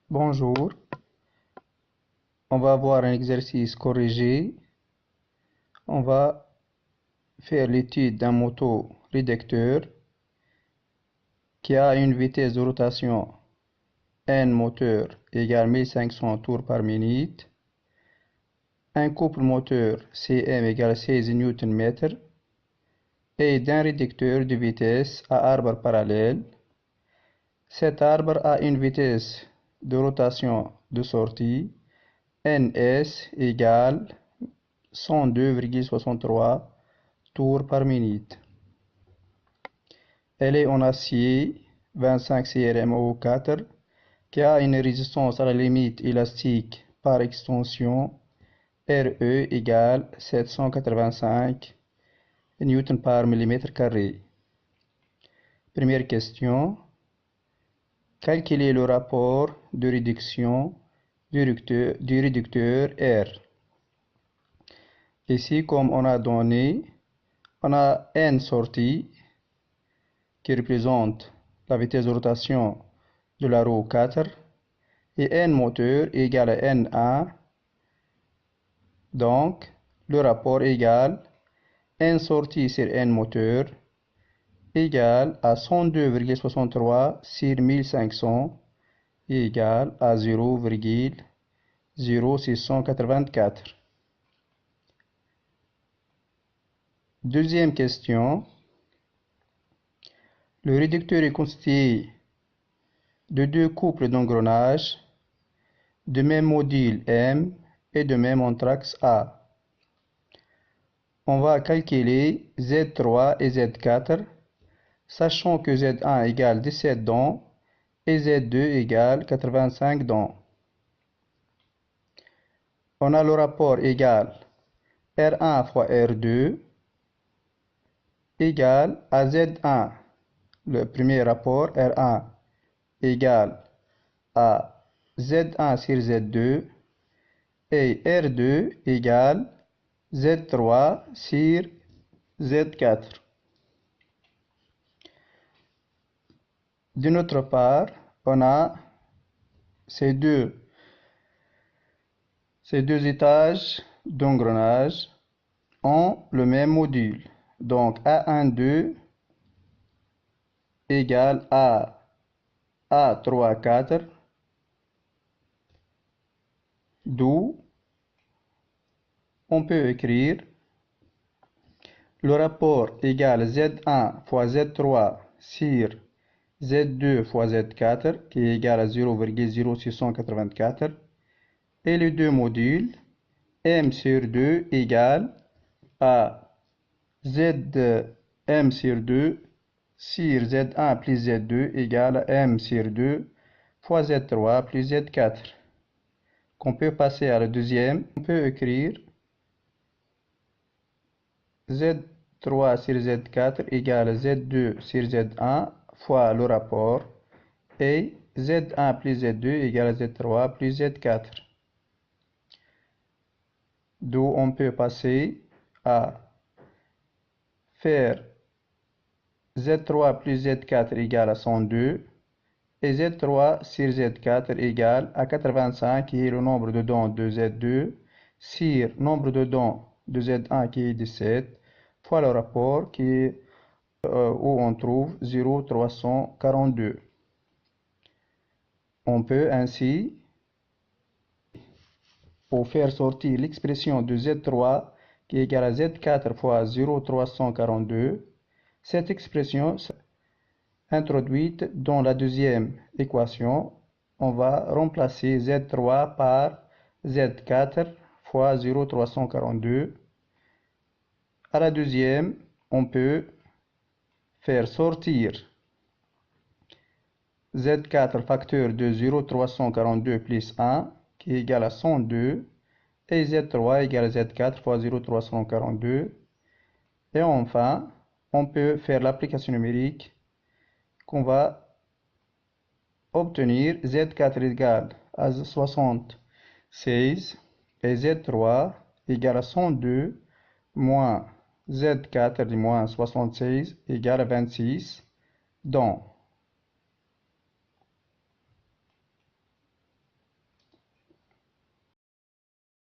Bonjour, on va voir un exercice corrigé. On va faire l'étude d'un moto-réducteur qui a une vitesse de rotation N moteur égale 1500 tours par minute, un couple moteur Cm égale 16 Nm et d'un réducteur de vitesse à arbre parallèle. Cet arbre a une vitesse de rotation de sortie Ns égale 102,63 tours par minute. Elle est en acier 25 CRMO4 qui a une résistance à la limite élastique par extension RE égale 785 Newton par millimètre carré. Première question. Calquer le rapport de réduction du réducteur R. Ici, comme on a donné, on a N sorties qui représente la vitesse de rotation de la roue 4 et N moteur égale à N1. Donc, le rapport égale N sortie sur N moteur égale à 102,63 sur 1500 égale à 0,0684. Deuxième question. Le réducteur est constitué de deux couples d'engrenages de même module M et de même anthrax A. On va calculer Z3 et Z4, sachant que Z1 égale 17 dents et Z2 égale 85 dents. On a le rapport égal R1 fois R2 égale à Z1. Le premier rapport R1 égale à Z1 sur Z2 et R2 égale Z3 sur Z4. D'une autre part, on a ces deux étages d'engrenage ont le même module. Donc A12 égale à A34, d'où on peut écrire le rapport égale Z1 fois Z3 sur Z2 fois Z4 qui est égal à 0,0684 et les deux modules M sur 2 égale à Zm sur 2 sur Z1 plus Z2 égale à M sur 2 fois Z3 plus Z4. Qu'on peut passer à la deuxième, on peut écrire Z3 sur Z4 égale à Z2 sur Z1 fois le rapport et Z1 plus Z2 égale à Z3 plus Z4. D'où on peut passer à faire Z3 plus Z4 égale à 102 et Z3 sur Z4 égale à 85 qui est le nombre de dents de Z2 sur nombre de dents de Z1 qui est 17 fois le rapport qui est où on trouve 0,342. On peut ainsi, pour faire sortir l'expression de Z3 qui est égale à Z4 fois 0,342, cette expression introduite dans la deuxième équation, on va remplacer Z3 par Z4 fois 0,342. À la deuxième, on peut faire sortir Z4 facteur de 0,342 plus 1 qui est égal à 102 et Z3 égale à Z4 fois 0,342. Et enfin, on peut faire l'application numérique qu'on va obtenir Z4 égale à 76 et Z3 égale à 102 moins Z4 moins 76 égale à 26. Donc,